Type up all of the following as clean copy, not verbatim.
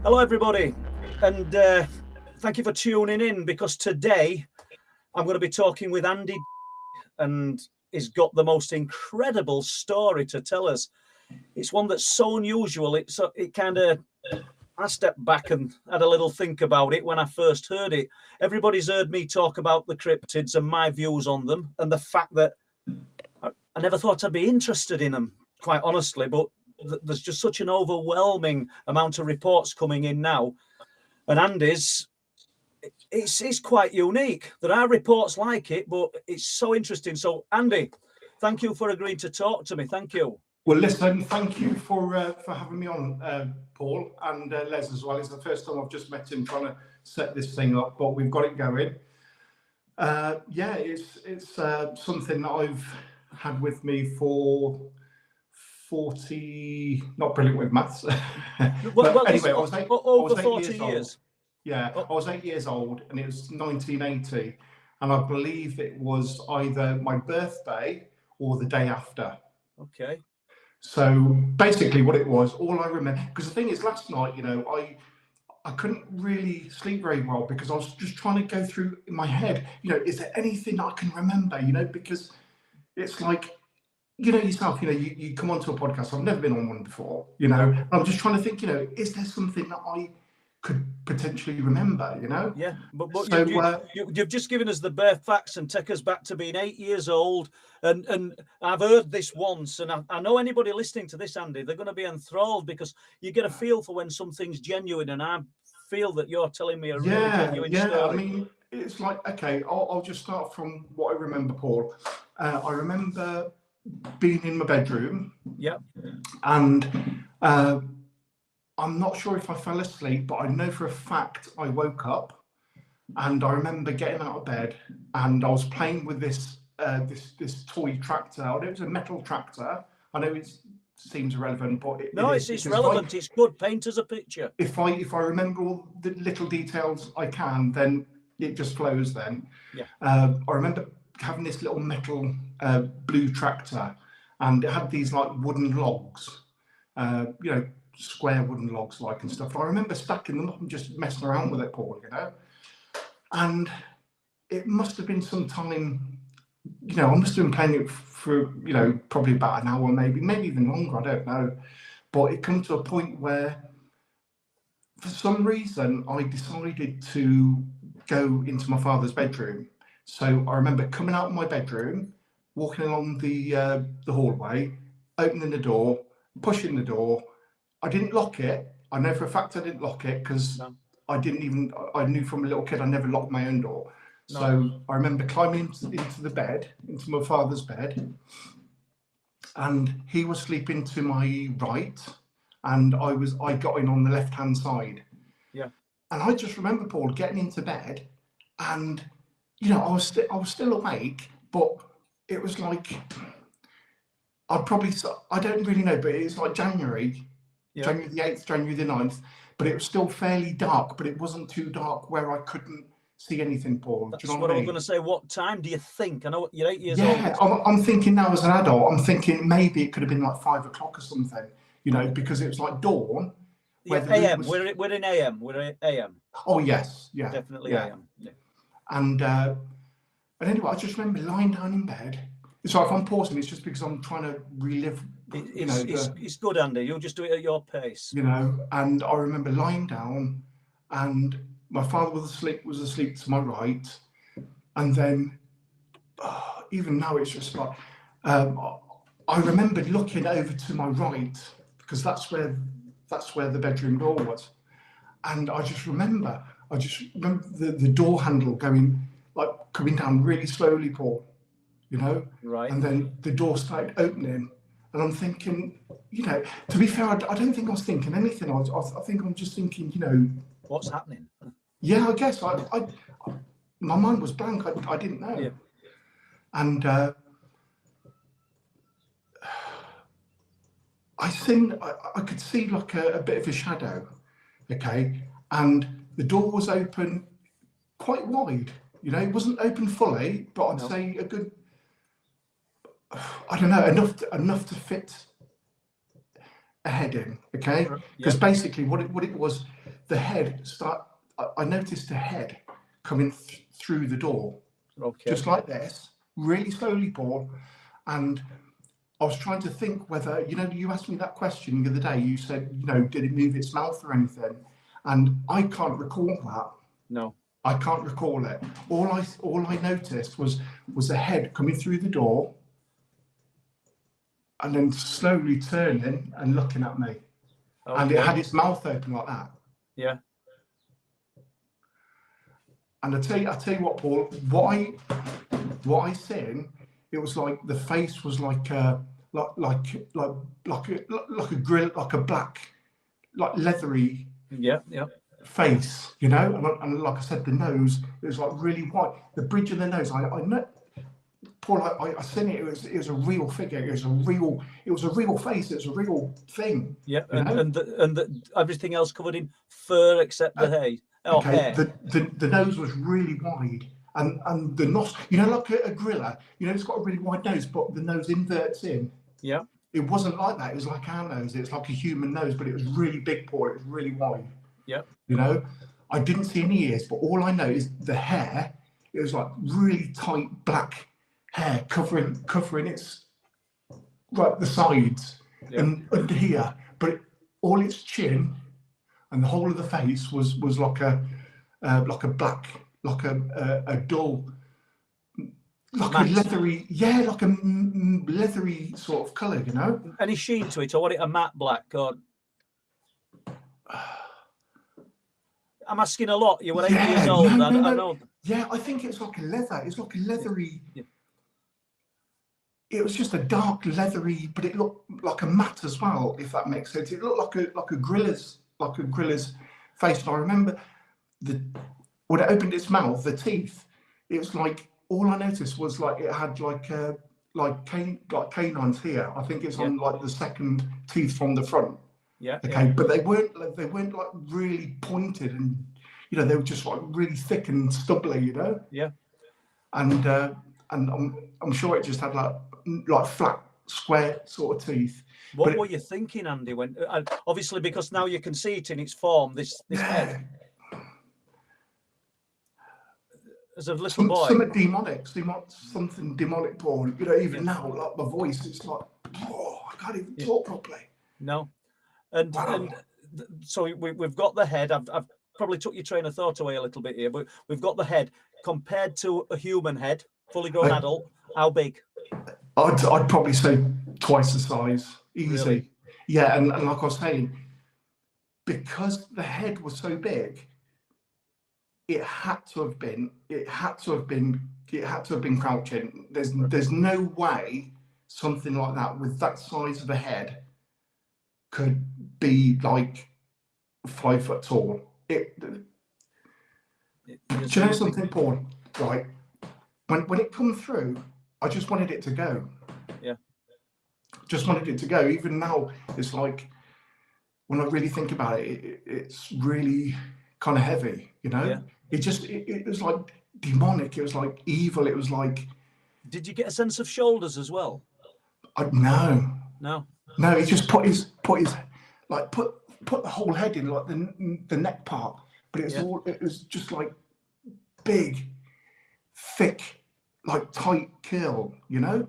Hello, everybody, and thank you for tuning in, because today I'm going to be talking with Andy, and he's got the most incredible story to tell us. It's one that's so unusual. It kind of, I stepped back and had a little think about it when I first heard it. Everybody's heard me talk about the cryptids and my views on them, and the fact that I never thought I'd be interested in them, quite honestly, but there's just such an overwhelming amount of reports coming in now. And Andy's, it's quite unique. There are reports like it, but it's so interesting. So, Andy, thank you for agreeing to talk to me. Thank you. Well, listen, thank you for having me on, Paul, and Les as well. It's the first time I've just met him trying to set this thing up, but we've got it going. Yeah, it's something that I've had with me for 40, not brilliant with maths. Well, anyway, over 40 years. Yeah, I was 8 years old, and it was 1980, and I believe it was either my birthday or the day after. Okay. So basically what it was, all I remember, because the thing is, last night, I couldn't really sleep very well because I was just trying to go through in my head, is there anything I can remember, because it's like, yourself, you come onto a podcast, I've never been on one before, I'm just trying to think, is there something that I could potentially remember, Yeah, but so, you've just given us the bare facts and take us back to being 8 years old, and I've heard this once, and I know anybody listening to this, Andy, they're going to be enthralled, because you get a feel for when something's genuine, and I feel that you're telling me a really genuine story. I mean, it's like, okay, I'll just start from what I remember, Paul. I remember being in my bedroom, and I'm not sure if I fell asleep, but I know for a fact I woke up, and I remember getting out of bed, and I was playing with this this toy tractor. I know it was a metal tractor. I know it seems irrelevant, but it's relevant. It's good. Paint us a picture. If I remember all the little details I can, then it just flows. Then I remember having this little metal blue tractor, and it had these like wooden logs, square wooden logs and stuff. I remember stacking them up and just messing around with it, Paul, and it must have been some time, I must have been playing it for, probably about an hour, maybe even longer, I don't know. But it comes to a point where, for some reason, I decided to go into my father's bedroom. So I remember coming out of my bedroom, walking along the hallway, opening the door, pushing the door. I didn't lock it. I know for a fact I didn't lock it, because I knew from a little kid I never locked my own door. No. So I remember climbing into the bed, into my father's bed, and he was sleeping to my right, and I got in on the left-hand side. Yeah. And I just remember, Paul, getting into bed, and I was still awake, but it was like I don't really know, but it's like January the 8th, January the 9th, but it was still fairly dark, but it wasn't too dark where I couldn't see anything, Paul. That's do you know what I was mean? going to say. What time do you think? I know you're 8 years old. Yeah, I'm thinking now as an adult, I'm thinking maybe it could have been like 5 o'clock or something, because it was like dawn. Yeah, AM. We're in AM. We're in AM. Oh yes, yeah, definitely AM. Yeah. And anyway, I just remember lying down in bed. Sorry if I'm pausing. It's just because I'm trying to relive. It's good, Andy. You'll just do it at your pace. And I remember lying down, and my father was asleep to my right, and then even now it's just like I remember looking over to my right, because that's where the bedroom door was, and I just remember the door handle coming down really slowly, Paul, right, and then the door started opening. And I'm thinking, to be fair, I don't think I was thinking anything. I think I'm just thinking, what's happening? Yeah, I guess my mind was blank. I didn't know. Yeah. And I could see like a bit of a shadow, okay? And the door was open quite wide. It wasn't open fully, but I'd say a good, I don't know, enough to fit a head in, okay? Because basically what it was, the head I noticed the head coming through the door, just like this, really slowly, Paul. And I was trying to think whether, you asked me that question the other day. You said, did it move its mouth or anything? And I can't recall that. No. I can't recall it. All I noticed was a head coming through the door and then slowly turning and looking at me. Okay. And it had its mouth open like that. Yeah. And I tell you what, Paul, what I seen, it was like the face was like a grill, like a black, like leathery face, and like I said, the nose, it was like really white. The bridge of the nose, I know, Paul, I seen it. It was a real figure. It was a real face. It was a real thing. Yeah, and everything else covered in fur except the hair. Okay, the nose was really wide, and the nostril, like a gorilla, it's got a really wide nose, but the nose inverts in. Yeah. It wasn't like that. It was like our nose. It's like a human nose, but it was really big, Paul. It was really wide. Yeah. I didn't see any ears, but all I know is the hair. It was like really tight black hair covering its the sides and under here, but all its chin and the whole of the face was like a black, like a dull, like a leathery, like a leathery sort of colour, Any sheen to it, or what? It a matte black, or I'm asking a lot. You were 8 years old. No. I know. Yeah, I think it's like a leather. It's like a leathery. Yeah. It was just a dark leathery, but it looked like a matte as well, if that makes sense. It looked like a gorilla's face. And I remember when it opened its mouth, the teeth. It was like all I noticed was like it had like canines here. I think it's on like the second teeth from the front. Yeah. Okay, yeah. But they weren't like really pointed, and they were just like really thick and stubbly, Yeah. And I'm sure it just had like flat, square sort of teeth. What were you thinking, Andy? When obviously because now you can see it in its form, this head. As a little boy, something demonic, Paul. Even now, like my voice, it's like, I can't even talk properly. No. And so we've got the head. I've probably took your train of thought away a little bit here, but we've got the head compared to a human head, fully grown adult. How big? I'd probably say twice the size, easy. Really? Yeah, and like I was saying, because the head was so big, it had to have been crouching. There's no way something like that with that size of a head could be like 5 foot tall. Do you know something, Paul? Right, when it come through, I just wanted it to go. Yeah. Just wanted it to go. Even now, it's like when I really think about it, it's really kind of heavy. Yeah. It was like demonic. It was like evil. It was like. Did you get a sense of shoulders as well? No. No, he just put the whole head in, like the neck part, but it was just like big, thick, like tight curl, Yeah,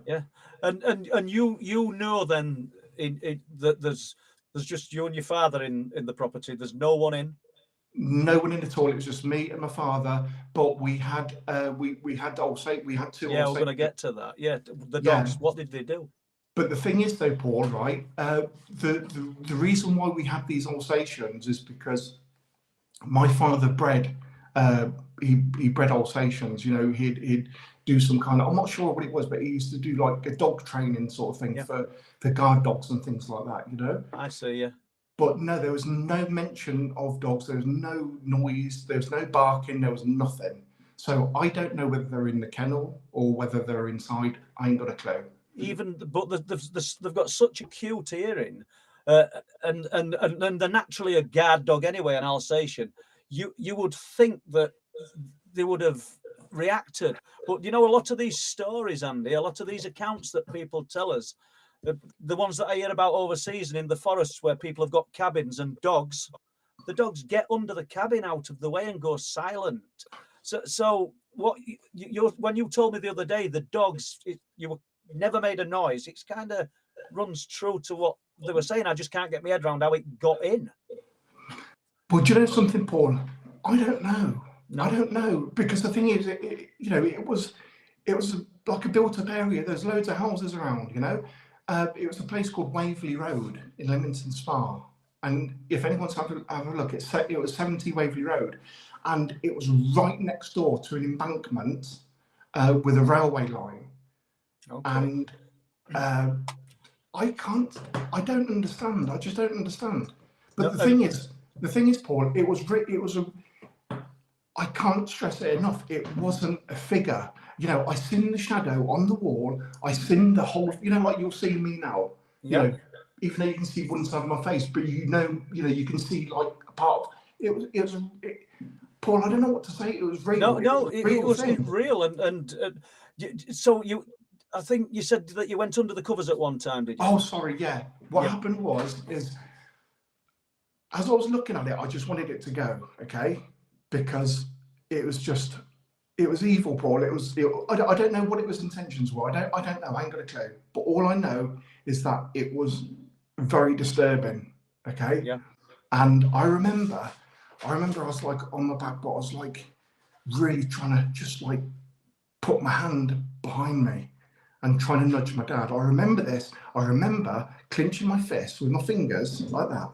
and you know then that there's just you and your father in the property. There's no one in. No one in at all. It was just me and my father. But we had we had two. Yeah, we're going to get to that. Yeah, the dogs. What did they do? But the thing is, though, Paul, right? The reason why we had these Alsatians is because my father bred. He bred Alsatians. He'd do some kind of. I'm not sure what it was, but he used to do like a dog training sort of thing for guard dogs and things like that. I see. Yeah. But no, there was no mention of dogs. There was no noise. There was no barking. There was nothing. So I don't know whether they're in the kennel or whether they're inside. I ain't got a clue. But they've got such a cute hearing, and they're naturally a guard dog anyway, an Alsatian. You would think that they would have reacted, but a lot of these stories, Andy, a lot of these accounts that people tell us, the ones that I hear about overseas and in the forests where people have got cabins and dogs the dogs get under the cabin out of the way and go silent. So what you when you told me the other day, the dogs, you were never made a noise. It's kind of runs true to what they were saying. I just can't get my head around how it got in. Well, do you know something, Paul? I don't know. No. I don't know, because the thing is, it was like a built-up area. There's loads of houses around. It was a place called Waverley Road in Leamington Spa, and if anyone's have a look, it was 70 Waverley Road, and it was right next door to an embankment with a railway line. Okay. And I don't understand. I just don't understand. But the thing is, Paul, I can't stress it enough. It wasn't a figure. I seen the shadow on the wall. I seen the whole, like you'll see me now. Even though you can see one side of my face, but you can see like a part of it. Paul, I don't know what to say. It was real. It was real. And so I think you said that you went under the covers at one time, did you? Oh, sorry. Yeah. What happened is, as I was looking at it, I just wanted it to go. Okay. Because it was evil, Paul. I don't know what its intentions were. I don't know. I ain't got a clue. But all I know is that it was very disturbing. Okay. Yeah. And I remember I was like on my back, but I was like really trying to just like put my hand behind me and trying to nudge my dad. I remember this. I remember clenching my fist with my fingers like that.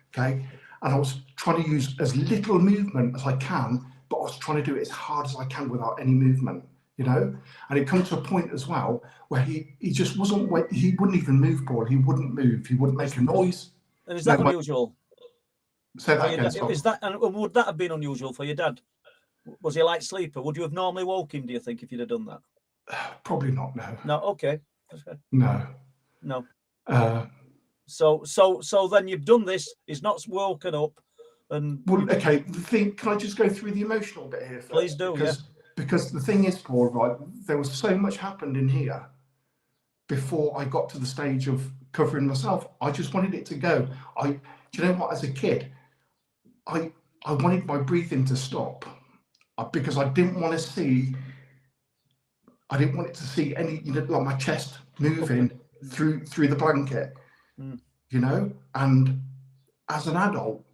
Okay. And I was trying to use as little movement as I can, but I was trying to do it as hard as I can without any movement, And it comes to a point as well where he just wasn't, he wouldn't even move, Paul. He wouldn't move. He wouldn't make a noise. And is that unusual? Say that again. And would that have been unusual for your dad? Was he a light sleeper? Would you have normally woke him, do you think, if you'd have done that? Probably not, no. No, okay. No. So then you've done this. He's not woken up, and okay. Can I just go through the emotional bit here first? Please do. Because the thing is, Paul, right? There was so much happened in here before I got to the stage of covering myself. I just wanted it to go. Do you know what? As a kid, I wanted my breathing to stop because I didn't want to see. I didn't want it to see any, like my chest moving through the blanket. And as an adult,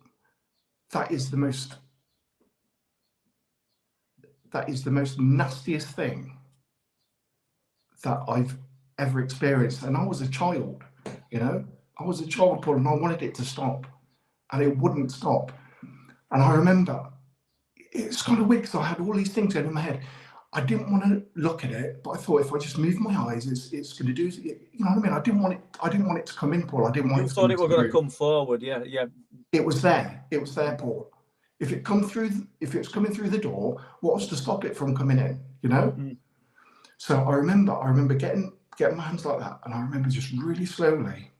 that is the most nastiest thing that I've ever experienced. And I was a child, Paul, and I wanted it to stop, and it wouldn't stop. And I remember it's kind of weird because I had all these things going in my head. I didn't want to look at it, but I thought if I just move my eyes, it's going to do. You know what I mean? I didn't want it to come in, Paul. I didn't want. You thought it was going to come forward, yeah. It was there, Paul. If it's coming through the door, what was to stop it from coming in? So I remember getting my hands like that, and I remember just really slowly.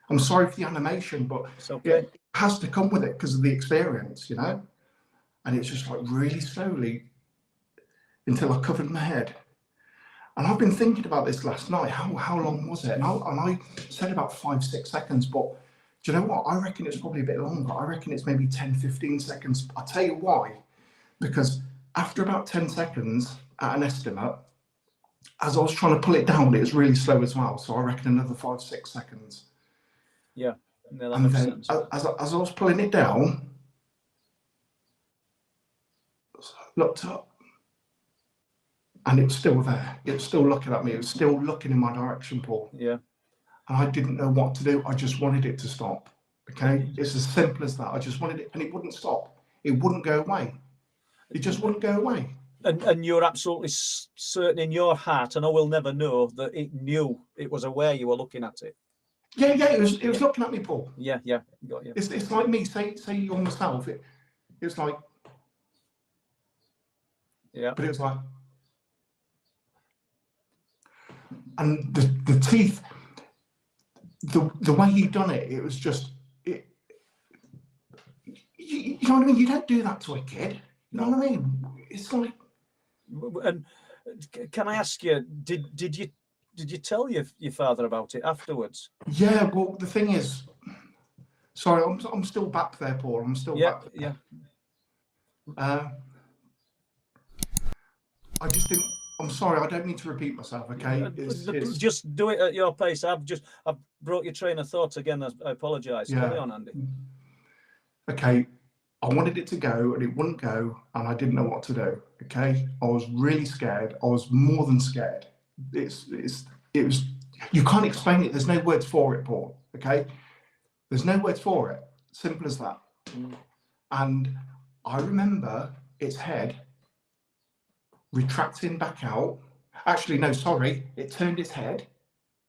I'm sorry for the animation, but it has to come with it because of the experience, And it's just like really slowly until I covered my head. And I've been thinking about this last night. How long was it? And I said about 5-6 seconds, but do you know what? I reckon it's probably a bit longer. I reckon it's maybe 10-15 seconds. I'll tell you why. Because after about 10 seconds, at an estimate, as I was trying to pull it down, it was really slow as well. So I reckon another 5-6 seconds. Yeah. No, and then as I was pulling it down, looked up, and it was still there. It was still looking at me. It was still looking in my direction, Paul. Yeah. And I didn't know what to do. I just wanted it to stop. Okay? It's as simple as that. I just wanted it, and it wouldn't stop. It wouldn't go away. It just wouldn't go away. And you're absolutely certain in your heart, and I will never know, that it knew it was aware you were looking at it. Yeah, it was looking at me, Paul. Yeah, got you. It's like me, say you're myself. It's like, yeah. But it was like, and the teeth, the way he'd done it, it was just, you know what I mean? You don't do that to a kid. You know what I mean? It's like. And can I ask you, did you tell your father about it afterwards? Yeah, well, the thing is, Sorry, I'm still back there, Paul. I'm still back there. I just didn't. I'm sorry. I don't mean to repeat myself. Okay, just do it at your pace. I've brought your train of thought again. I apologise. Yeah. Carry on, Andy. Okay, I wanted it to go and it wouldn't go, and I didn't know what to do. Okay, I was really scared. I was more than scared. It was. You can't explain it. There's no words for it, Paul. Okay, there's no words for it. Simple as that. And I remember its head retracting back out. Actually, no, sorry. It turned its head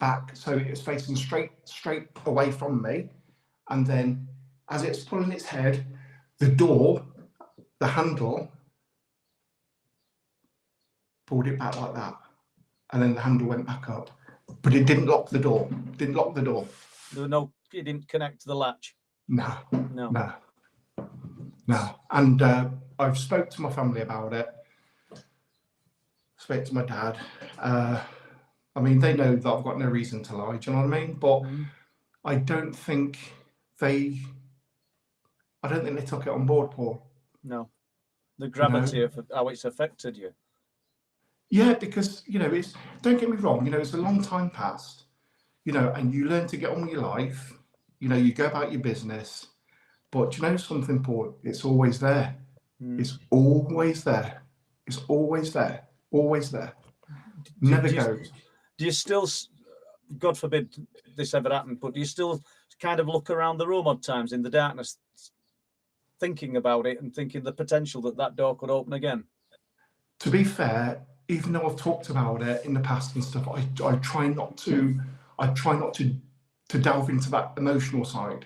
back so it was facing straight away from me. And then as it's pulling its head, the door, the handle, pulled it back like that. And then the handle went back up. But it didn't lock the door. Didn't lock the door. There were no, it didn't connect to the latch. No. And I've spoke to my family about it. Spoke to my dad. I mean, they know that I've got no reason to lie. Do you know what I mean? But I don't think they took it on board, Paul. No, the gravity of how it's affected you. Yeah, because it's. Don't get me wrong. It's a long time past. And you learn to get on with your life. You go about your business. But something, Paul? It's always there. It's always there. It's always there. Always there. Never goes. Do you still, God forbid this ever happened, but do you still kind of look around the room odd times in the darkness, thinking about it and thinking the potential that door could open again? To be fair, even though I've talked about it in the past and stuff, I try not to delve into that emotional side,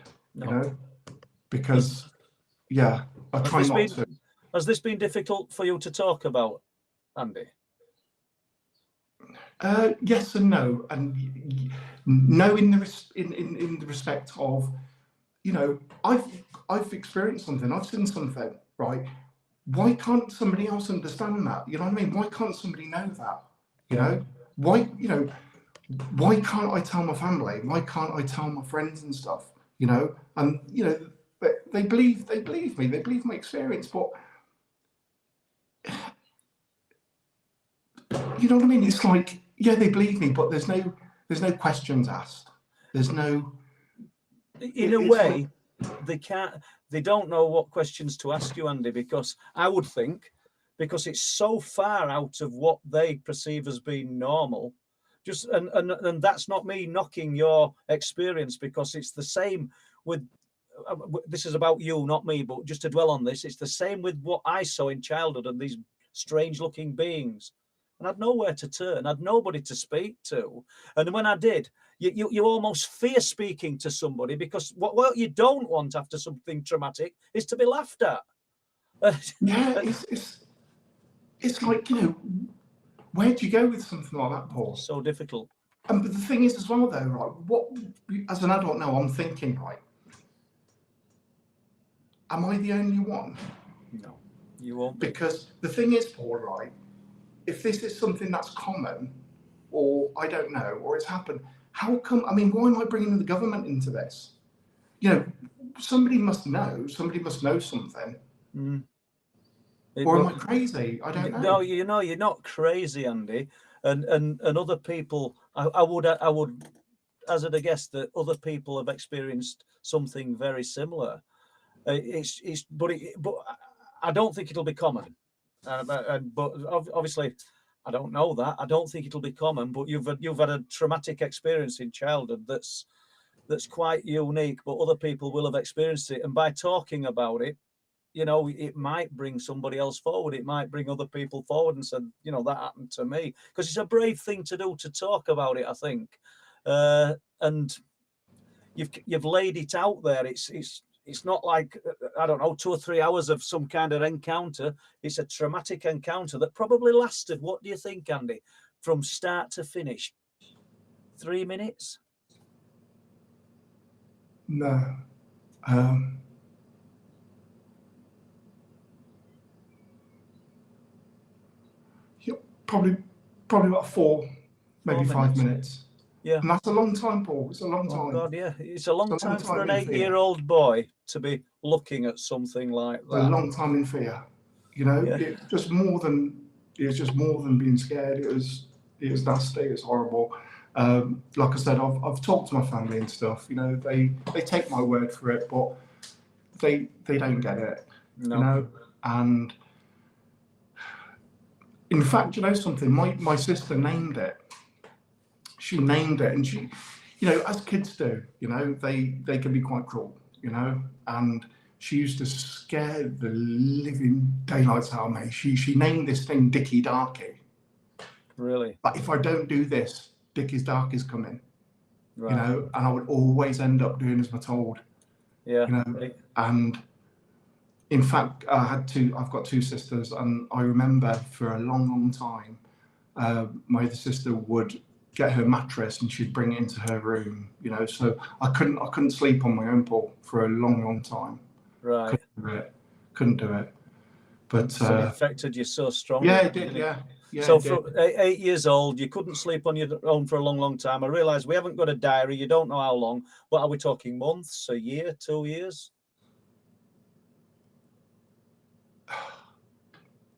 because I try not to. Has this been difficult for you to talk about, Andy? Yes and no, and no in the respect of, I've experienced something, I've seen something, right? Why can't somebody else understand that? You know what I mean? Why can't somebody know that? Why can't I tell my family? Why can't I tell my friends and stuff? And they believe me, they believe my experience, but you know what I mean? It's like, they believe me, but there's no questions asked. There's no. In a way, they don't know what questions to ask you, Andy, because I would think, because it's so far out of what they perceive as being normal. And that's not me knocking your experience, because it's the same with. This is about you, not me, but just to dwell on this, it's the same with what I saw in childhood and these strange-looking beings. And I had nowhere to turn. I had nobody to speak to. And when I did, you almost fear speaking to somebody, because what you don't want after something traumatic is to be laughed at. Yeah, it's like, where do you go with something like that, Paul? So difficult. But the thing is as well, though, right, what, as an adult now, I'm thinking, right, am I the only one? No, you won't be. Because the thing is, Paul, right, if this is something that's common, or I don't know, or it's happened, how come, why am I bringing the government into this? Somebody must know something. Or am I crazy? I don't know. No, you're not crazy, Andy. And other people, I would hazard a guess that other people have experienced something very similar. But I don't think it'll be common. But obviously, I don't know that. I don't think it'll be common. But you've had a traumatic experience in childhood that's quite unique. But other people will have experienced it, and by talking about it, it might bring somebody else forward. It might bring other people forward and said, that happened to me, because it's a brave thing to do, to talk about it, I think. And you've laid it out there. It's not like, I don't know, 2 or 3 hours of some kind of encounter. It's a traumatic encounter that probably lasted, what do you think, Andy, from start to finish? 3 minutes? No. Probably about 4, maybe 5 minutes. Yeah. And that's a long time, Paul. It's a long Oh time. God, yeah. It's a long It's a long time for time an in fear. 8-year-old boy to be looking at something like It's a that. long time in fear. You know, Yeah. it's just more than being scared. It was nasty. It's horrible. Like I said, I've talked to my family and stuff. You know, they take my word for it, but they don't get it. No. You know, and in fact, you know something. My sister named it. She named it, and she, you know, as kids do, you know, they can be quite cruel, you know, and she used to scare the living daylights out of me. She named this thing Dickie Darky. Really? But if I don't do this, Dickie's Darky's coming, Right. you know, and I would always end up doing as I'm told. Yeah. You know, and in fact, I've got two sisters, and I remember for a long time, my other sister would get her mattress and she'd bring it into her room, you know, so I couldn't sleep on my own, Paul, for a long time. Right. Couldn't do it. But so it affected you so strongly. yeah, it did. Yeah. So for 8 years old, you couldn't sleep on your own for a long time. I realise we haven't got a diary. You don't know how long. But are we talking months, a year, 2 years?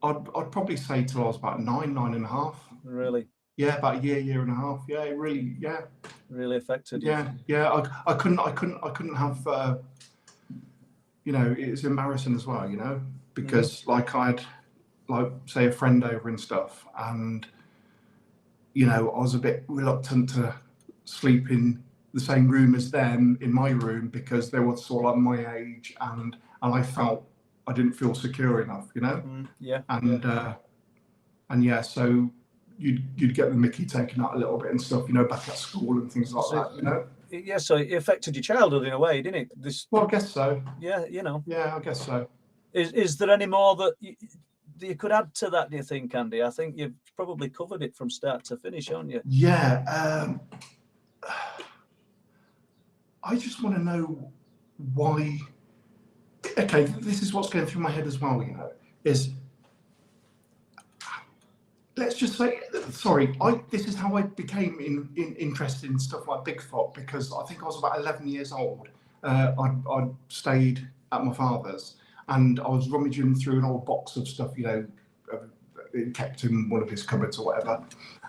I'd probably say till I was about 9.5. Really? Yeah, about a year and a half. Yeah, it really, really affected you. Yeah. I couldn't have. You know, it's embarrassing as well. You know, because like I'd like say a friend over and stuff, and you know, I was a bit reluctant to sleep in the same room as them in my room because they were sort of like my age, and I felt I didn't feel secure enough. You know. Yeah. And yeah, so you'd get the mickey taken out a little bit and stuff, you know, back at school and things like that, you know. Yeah, so it affected your childhood in a way, didn't it? Well, I guess so. Yeah, you know. Yeah, I guess so. Is there any more that you could add to that, do you think, Andy? I think you've probably covered it from start to finish, haven't you? Yeah. I just want to know why. Okay, this is what's going through my head as well, you know, is let's just say, sorry, this is how I became interested in stuff like Bigfoot, because I think I was about 11 years old. I'd stayed at my father's and I was rummaging through an old box of stuff, you know, kept in one of his cupboards or whatever.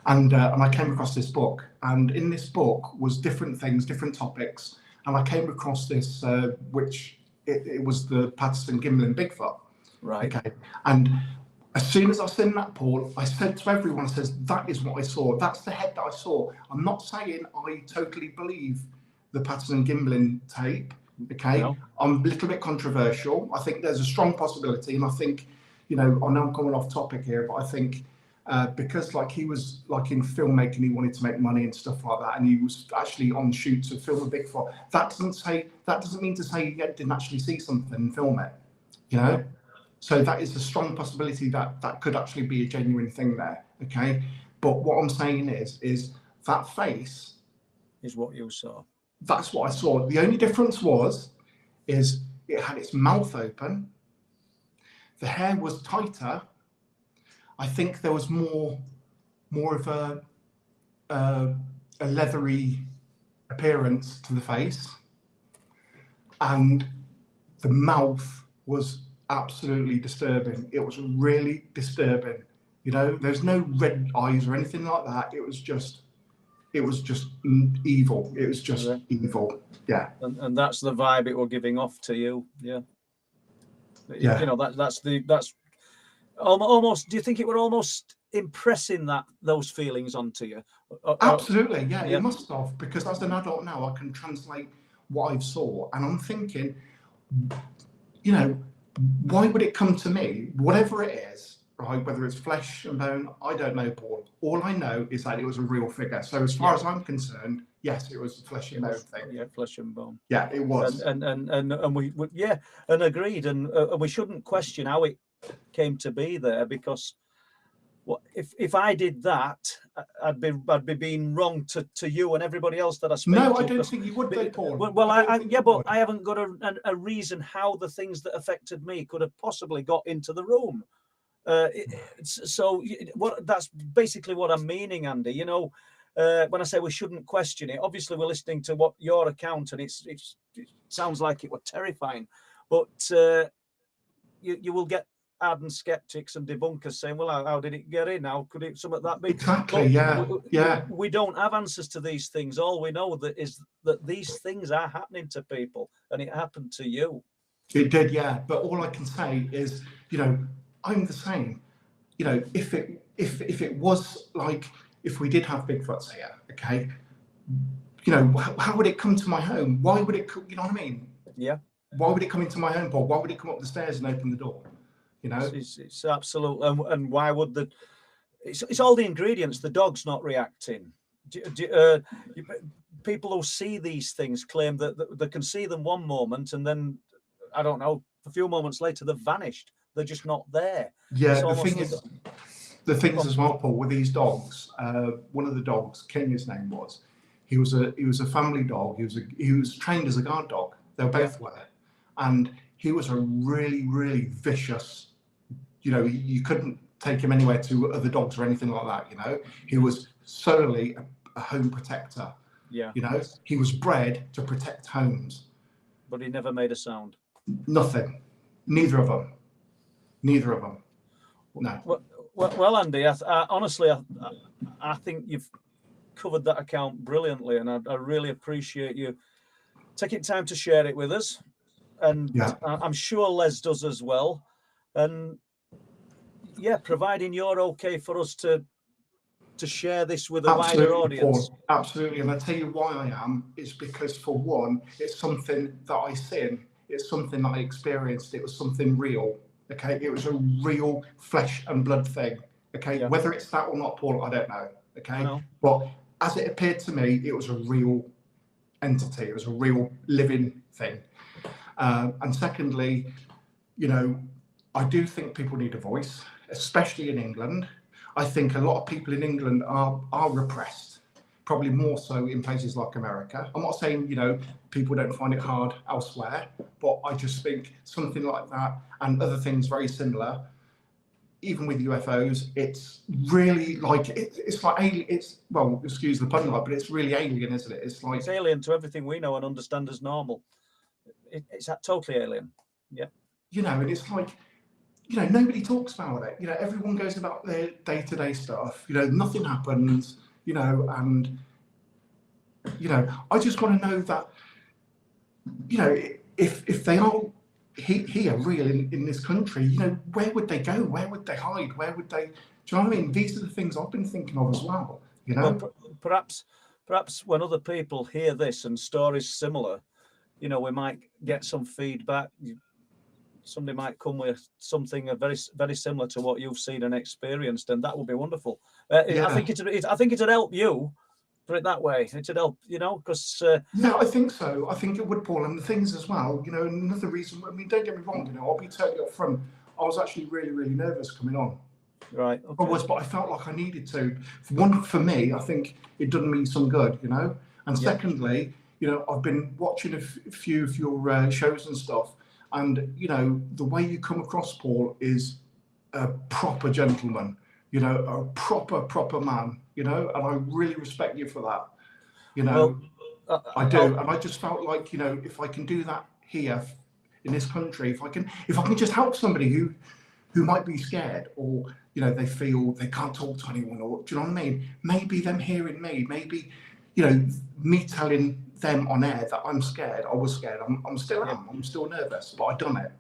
And I came across this book, and in this book was different things, different topics. And I came across this, which it was the Patterson Gimlin Bigfoot. Right. Okay. And as soon as I seen that, Paul, I said to everyone, I says, that is what I saw. That's the head that I saw. I'm not saying I totally believe the Patterson Gimlin tape. Okay. No. I'm a little bit controversial. I think there's a strong possibility. And I think, you know, I know I'm coming off topic here, but I think because like he was like in filmmaking, he wanted to make money and stuff like that. And he was actually on shoot to film a Bigfoot. That doesn't mean to say he didn't actually see something and film it, you know? Yeah. So that is a strong possibility that could actually be a genuine thing there, okay? But what I'm saying is that face is what you saw. That's what I saw. The only difference is it had its mouth open, the hair was tighter. I think there was more of a leathery appearance to the face, and the mouth was absolutely disturbing. It was really disturbing. You know, there's no red eyes or anything like that. It was just evil. It was just evil. Yeah. And that's the vibe it were giving off to you. Yeah. Yeah. You know, that's almost. Do you think it were almost impressing those feelings onto you? Absolutely. Yeah. It must have, because as an adult now, I can translate what I've saw, and I'm thinking, you know, why would it come to me? Whatever it is, right? Whether it's flesh and bone, I don't know, Paul. All I know is that it was a real figure. So as far as I'm concerned, yes, it was a flesh and bone thing. Yeah, flesh and bone. Yeah, it was. And we and agreed, and we shouldn't question how it came to be there, because if I did that, I'd be being wrong to you and everybody else that I speak to. No, I don't think you would, though, Paul. Well, I haven't got a reason how the things that affected me could have possibly got into the room. So that's basically what I'm meaning, Andy. You know, when I say we shouldn't question it, obviously we're listening to what your account, and it sounds like it was terrifying, but you will get ardent skeptics and debunkers saying, well, how did it get in? How could it something that be? Exactly, but we don't have answers to these things. All we know is that these things are happening to people, and it happened to you. It did, yeah. But all I can say is, I'm the same. If it was like, if we did have Bigfoots here, okay, how would it come to my home? Why would it come, you know what I mean? Yeah. Why would it come into my home, Paul? Why would it come up the stairs and open the door? It's absolute. And why would it's all the ingredients. The dog's not reacting. People who see these things claim that they can see them one moment, and then, I don't know, a few moments later they've vanished. They're just not there. Yeah, the thing is as well, Paul, with these dogs, one of the dogs, King, his name was, he was a family dog. He was trained as a guard dog. They both were, and he was a really, really vicious. You couldn't take him anywhere to other dogs or anything like that. He was solely a home protector. Yeah. He was bred to protect homes. But he never made a sound. Nothing. Neither of them. No. Well, Andy, honestly, I think you've covered that account brilliantly, and I really appreciate you taking time to share it with us. And I'm sure Les does as well. And yeah, providing you're okay for us to share this with a wider audience. Paul, absolutely. And I tell you why I am. It's because, for one, it's something that I seen. It's something that I experienced. It was something real. Okay, it was a real flesh and blood thing. Okay, whether it's that or not, Paul, I don't know. Okay, but as it appeared to me, it was a real entity. It was a real living thing. And secondly, I do think people need a voice, especially in England. I think a lot of people in England are repressed, probably more so in places like America. I'm not saying, people don't find it hard elsewhere, but I just think something like that and other things very similar, even with UFOs, it's really like, it's like alien, well, excuse the pun, but it's really alien, isn't it? It's like, it's alien to everything we know and understand as normal. It's totally alien. Yeah. And it's like, nobody talks about it. Everyone goes about their day-to-day stuff. Nothing happens, and, I just want to know that, if they are here real in this country, where would they go? Where would they hide? Where would they, do you know what I mean? These are the things I've been thinking of as well, Well, perhaps when other people hear this and stories similar, we might get some feedback. Somebody might come with something very, very similar to what you've seen and experienced, and that would be wonderful. I think it'd help you. Put it that way. It'd help, because. Yeah, I think so. I think it would, Paul. And the things as well, another reason. I mean, don't get me wrong. I'll be totally upfront. I was actually really, really nervous coming on. Right. Okay. I was, but I felt like I needed to. One, for me, I think it doesn't mean some good, And secondly, I've been watching a few of your shows and stuff. And, the way you come across, Paul, is a proper gentleman, a proper man, and I really respect you for that, Well, I do. And I just felt like, if I can do that here in this country, if I can just help somebody who might be scared or, they feel they can't talk to anyone, or, do you know what I mean? Maybe them hearing me, maybe, me telling them on air that I'm scared. I was scared. I'm still am. I'm still nervous, but I've done it.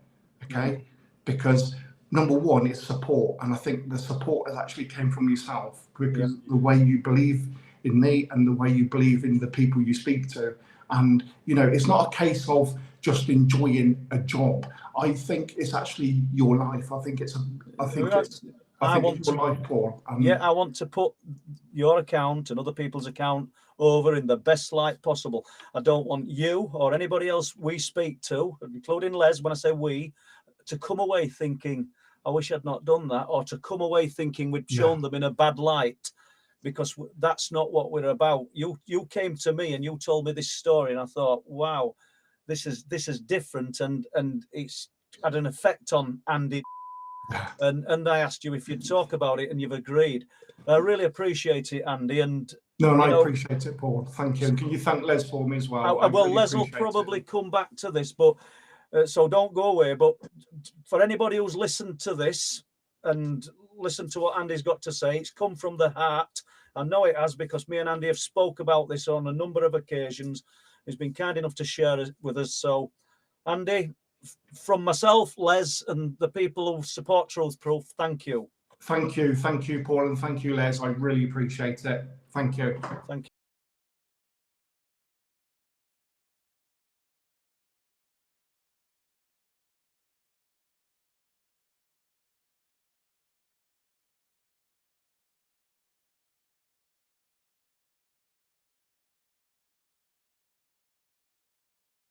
Okay, because number one, it's support, and I think the support has actually came from yourself, because the way you believe in me and the way you believe in the people you speak to, and it's not a case of just enjoying a job. I think it's actually your life. I think it's your life, Paul. I want to put your account and other people's account over in the best light possible. I don't want you or anybody else we speak to, including Les, when I say we, to come away thinking, I wish I'd not done that, or to come away thinking we'd shown them in a bad light, because that's not what we're about. You came to me and you told me this story, and I thought, wow, this is different, and it's had an effect on Andy. And I asked you if you'd talk about it, and you've agreed. I really appreciate it, Andy. And No, and You I know, appreciate it, Paul. Thank you. And can you thank Les for me as well? well, really Les will appreciate probably it. come back to this, but so don't go away. But for anybody who's listened to this and listened to what Andy's got to say, it's come from the heart. I know it has, because me and Andy have spoke about this on a number of occasions. He's been kind enough to share it with us. So, Andy, from myself, Les, and the people who support Truth Proof, thank you. Thank you, Paul, and thank you, Les. I really appreciate it. Thank you. Thank you.